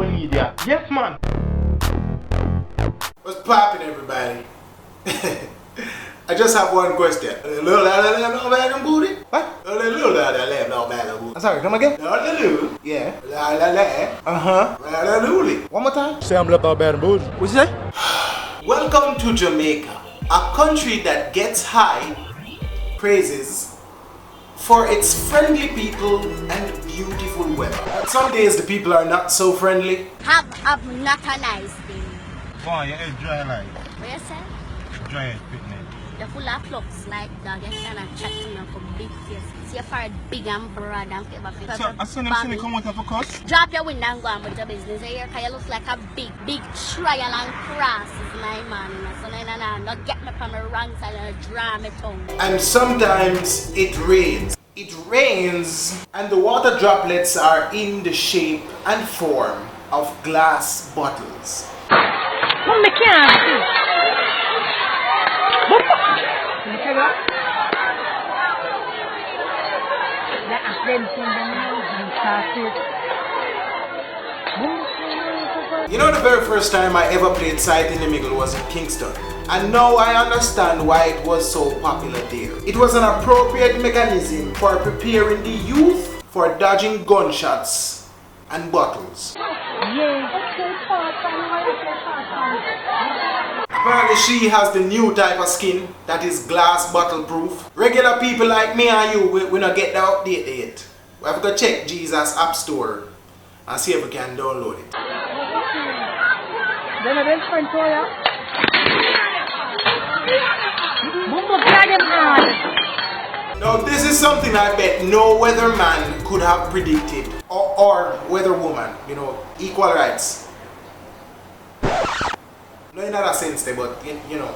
media. Yes, man. What's poppin', everybody? I just have one question. Little no bag of booty? What? Little no bag of booty. I'm sorry, come again? Yeah. One more time. Say I'm little bad booty. What you say? Welcome to Jamaica, a country that gets high praises for its friendly people and beautiful weather. But some days the people are not so friendly. Have not a nice day. Boy, your head dry like. What you say? Dry head picnic. You're full of flux like dog. You kind of chat to me for big face. See your forehead big and broad and paper face. So, as soon as you come out of a cuss? Drop your window and go on with your business here. Cause you look like a big trial and crosses, my man. So no, not get me from the wrong side and draw me tongue. And sometimes it rains. It rains and the water droplets are in the shape and form of glass bottles. You know, the very first time I ever played Sight in the Middle was in Kingston. And now I understand why it was so popular there. It was an appropriate mechanism for preparing the youth for dodging gunshots and bottles. Apparently she has the new type of skin that is glass bottle proof. Regular people like me and you, we not get the update yet. We have to check Jesus App Store and see if we can download it. Now this is something I bet no weatherman could have predicted, or weatherwoman, you know, equal rights. No, in other sense there, but you know.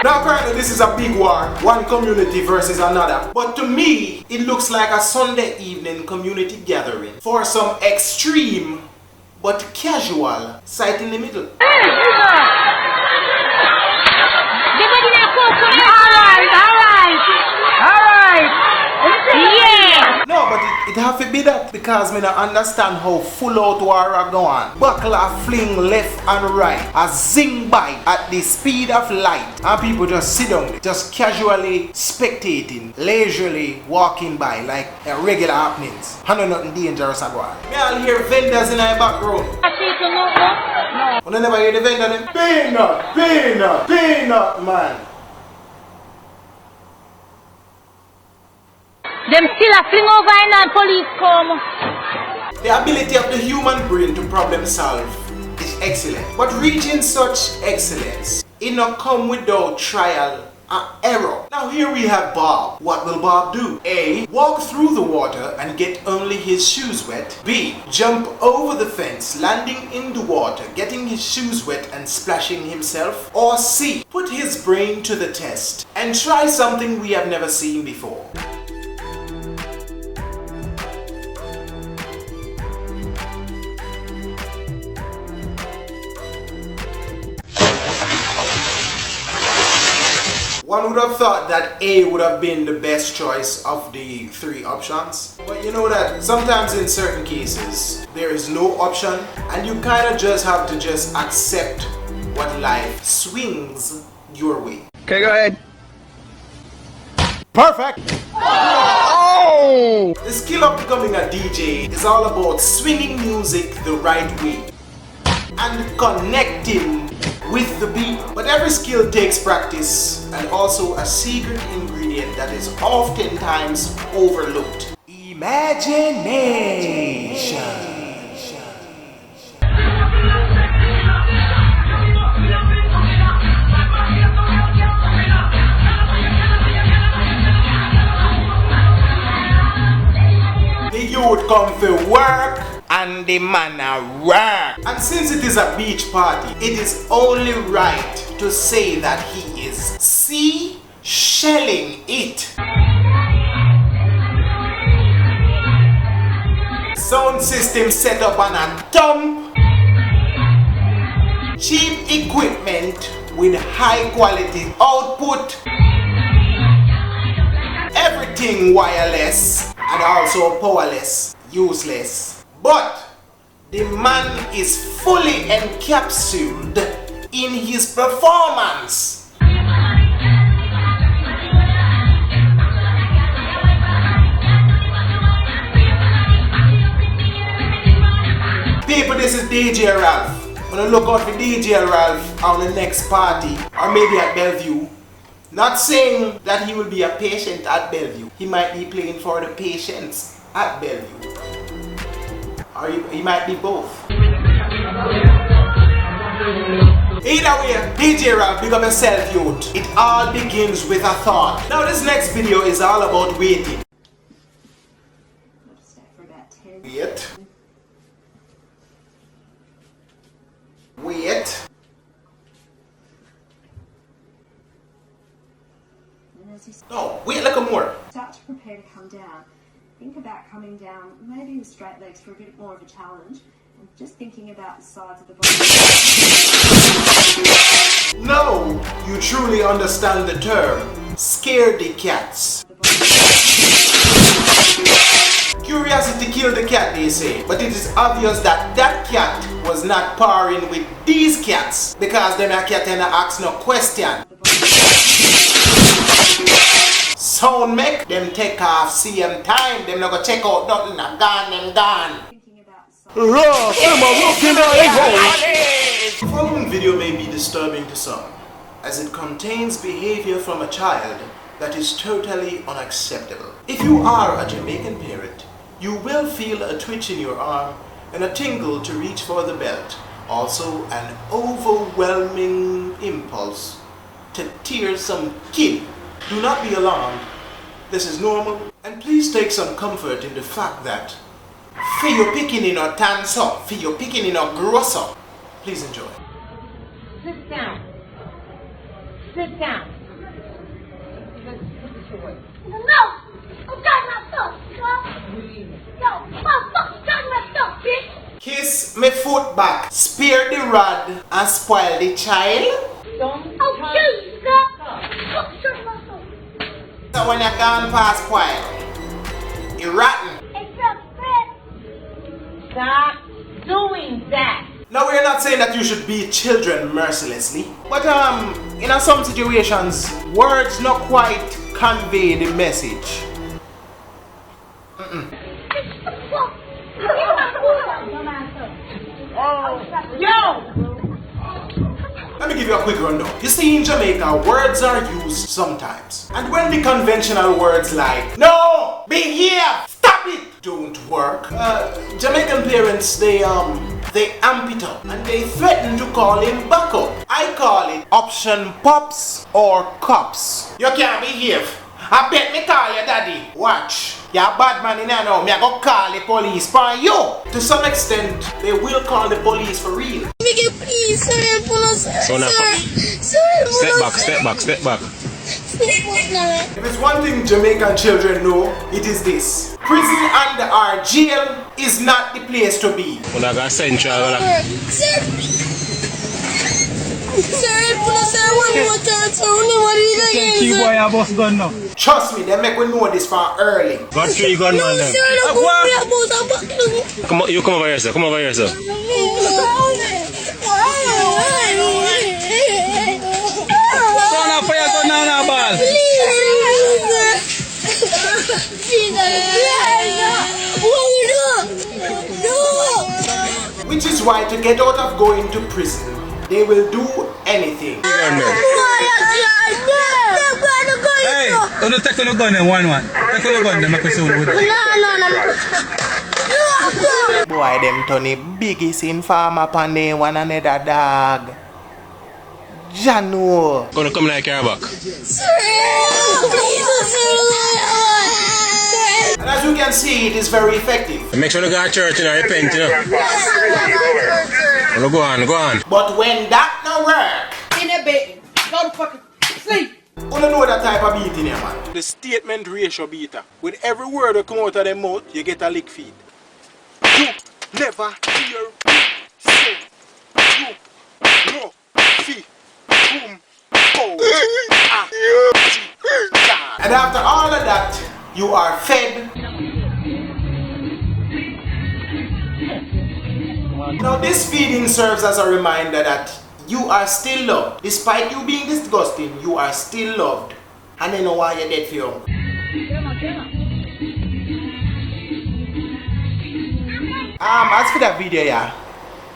Now apparently this is a big war, one community versus another. But to me, it looks like a Sunday evening community gathering for some extreme but casual Sight in the Middle. No, but it have to be that because me not understand how full out war are going. Buckle a fling left and right, a zing by at the speed of light, and people just sit down, just casually spectating, leisurely walking by like regular happenings. I know nothing dangerous about it. Me all hear vendors in the background. No. You never hear the vendor them? Peanut, man. Them still a fling over and police come. The ability of the human brain to problem solve is excellent. But reaching such excellence, it not come without trial and error. Now here we have Bob. What will Bob do? A. Walk through the water and get only his shoes wet. B. Jump over the fence, landing in the water, getting his shoes wet and splashing himself. Or C. Put his brain to the test and try something we have never seen before. One would have thought that A would have been the best choice of the three options. But you know that sometimes in certain cases, there is no option and you kind of just have to just accept what life swings your way. Okay, go ahead. Perfect! Oh! The skill of becoming a DJ is all about swinging music the right way and connecting with the beat. But every skill takes practice and also a secret ingredient that is oftentimes overlooked. Imagination. The youth come for work and the man a work. And since it is a beach party, it is only right to say that he is shelling it. Sound system set up on a dump. Cheap equipment with high quality output, everything wireless and also powerless, useless. But the man is fully encapsulated in his performance. People, this is DJ Ralph. I'm gonna look out for DJ Ralph on the next party or maybe at Bellevue. Not saying that he will be a patient at Bellevue. He might be playing for the patients at Bellevue. Or he might be both. Either way, DJ Ralph, big up yourself, youth. It all begins with a thought. Now this next video is all about waiting. Wait. Wait. No, wait like a more. Start to prepare to come down. Think about coming down, maybe with straight legs for a bit more of a challenge. And just thinking about the sides of the body. Now you truly understand the term scaredy cats. Curiosity killed the cat, they say, but it is obvious that that cat was not pairing with these cats because them a cat and ask no question. Sound make them take off same time, them not go check out nothing, gone, them gone. The following video may be disturbing to some, as it contains behavior from a child that is totally unacceptable. If you are a Jamaican parent, you will feel a twitch in your arm and a tingle to reach for the belt. Also an overwhelming impulse to tear some kid. Do not be alarmed. This is normal. And please take some comfort in the fact that for your picking in a dance up, for your picking in a gross up. Please enjoy. Sit down. Sit down. No! I'm got my stuff, yo! Motherfucker, got my stuff, bitch! Kiss me foot back, spare the rod and spoil the child. Oh, Jesus! Oh, shut my stuff. So when you're gone past spoil, you're rotten. It's a bit. Stop doing that. Now we're not saying that you should beat children mercilessly, but in some situations, words not quite convey the message. Let me give you a quick rundown. You see, in Jamaica, words are used sometimes. And when the conventional words like, no, behave, stop it, don't work, Jamaican parents, they amp it up and they threaten to call him back up. I call it option pops or cops. You can't behave. I bet me call your daddy. Watch. You're a bad man in there now. Me I go call the police for you. To some extent, they will call the police for real. Please, sir, Step back. If it's one thing Jamaican children know, it is this. Prison and our jail is not the place to be. Trust me, they make we know this from early. Got 3 gunmen then. You come over here, sir. Come over here, sir. Which is why to get out of going to prison, they will do anything. Hey, don't take no gun in one. Take no gun, them make us soon. Boy, them Tony biggest informer upon one another dog. Jano. Gonna come like your back. And as you can see, it is very effective. Make sure you go to church and repent, you know. Go on. But when that no work, In a bed, don't fucking sleep. you don't know that type of beating here, man. The statement ratio beater. With every word that come out of their mouth, you get a lick feed. You never hear me say. You no see And after all of that, you are fed. Now this feeding serves as a reminder that you are still loved. Despite you being disgusting, you are still loved. And they know why you're dead for you. As for that video, yeah,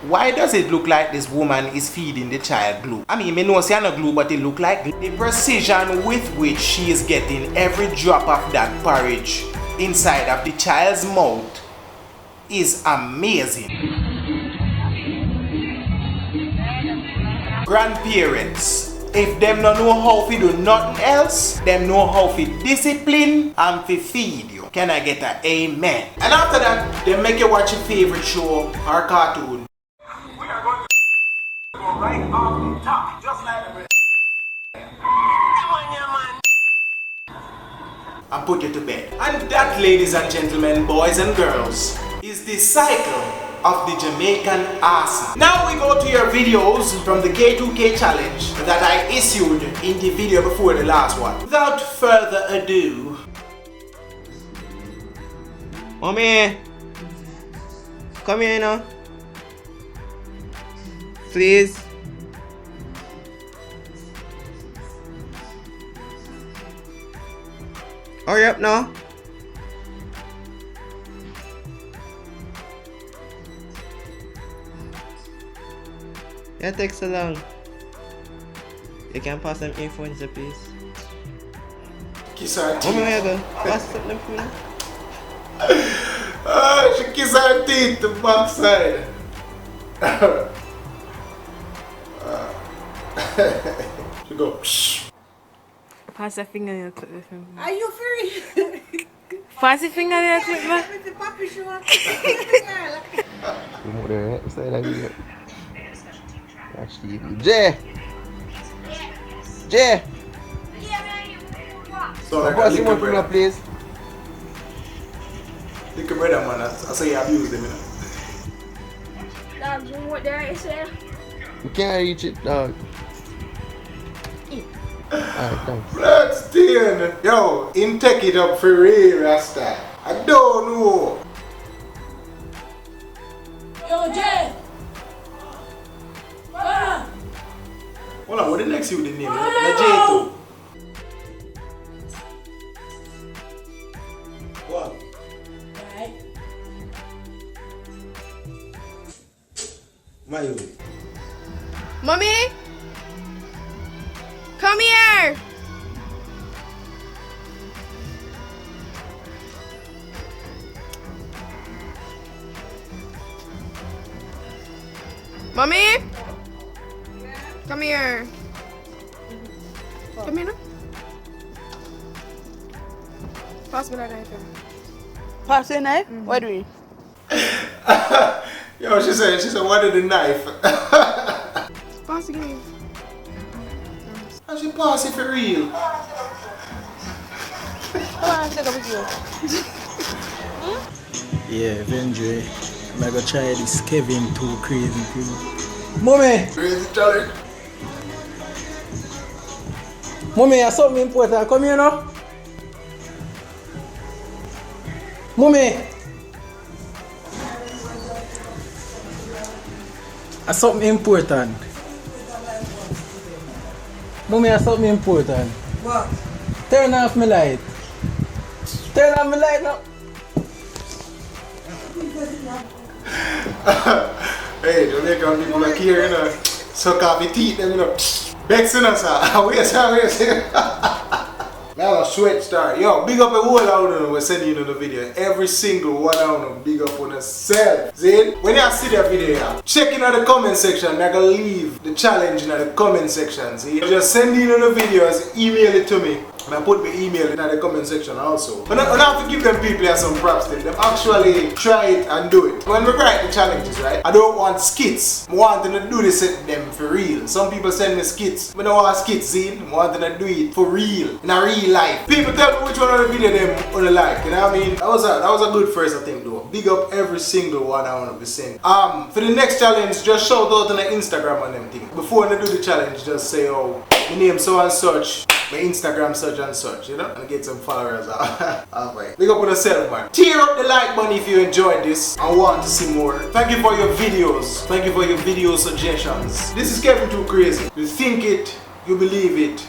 why does it look like this woman is feeding the child glue? I mean, I know it's not glue, but it look like glue. The precision with which she is getting every drop of that porridge inside of the child's mouth is amazing. Grandparents, if them don't know how to do nothing else, them know how to discipline and to feed you. Can I get an amen? And after that, they make you watch your favorite show or cartoon. We are going to go right off the top, just like and put you to bed. And that, ladies and gentlemen, boys and girls, is the cycle of the Jamaican arson. Now we go to your videos from the K2K challenge that I issued in the video before the last one. Without further ado, Mommy, come here now. Please. Hurry up now. Yeah, take so long. You can pass them earphones, please. kiss her teeth. Mommy, where you go? Pass them for me. She kiss her teeth, the backside. She go, psh. Pass a fingernail clip with him. Are you free? Pass a fingernail clip, man. With the puppy show. Jay! Jay! So like Pass a him little up for me, brother. please. Little brother, man. I say you abuse them, you know. Dog, you know what there is there? You can't reach it, dog. Alright, thanks. Bloodstein! Yo, him take it up for real, Rasta. I don't know. Yo, Jay. Hold on, what the next you the name? The J2. What? Right. Mayu. Mommy? Come here! Mommy? Come here. Come here now. Pass me that knife. Pass the knife? What do we? Yo, she said, what is the knife? Pass the knife. And she pass it for real. Come on, take a video. Yeah, eventually, I'm gonna try this Kevin too crazy thing. Mommy! Crazy challenge. Mommy, I something important. Come here now. Mommy! I something important. Mommy, I something important. What? Turn off my light. Turn off my light now. Hey, Jamaican people like here, you know. Suck off your teeth, them, you know. Vexing us, wait. Now a sweat star. Yo, big up a whole out of them we're sending you the video. Every single one of them, big up on yourself. See? When you see that video, yeah, check in the comment section. I'm gonna leave the challenge in the comment section. See? Just send in the videos, email it to me. I put my email in the comment section also. But I have to give them people some props to them. Actually try it and do it. When we write the challenges, right? I don't want skits. I want them to do this at them for real. Some people send me skits. I don't want skits in. I want them to do it for real. In a real life. People tell me which one of the video them wanna like. You know what I mean? That was a good first I think though. Big up every single one I wanna be saying. For the next challenge, just shout out on the Instagram on them things. Before I do the challenge, just say, oh, my name so and such. My Instagram such and such, you know, and get some followers out. Alright. Big up on yourself, man. Tear up the like button if you enjoyed this and want to see more. Thank you for your videos. Thank you for your video suggestions. This is K2K. You think it, you believe it,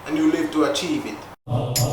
and you live to achieve it.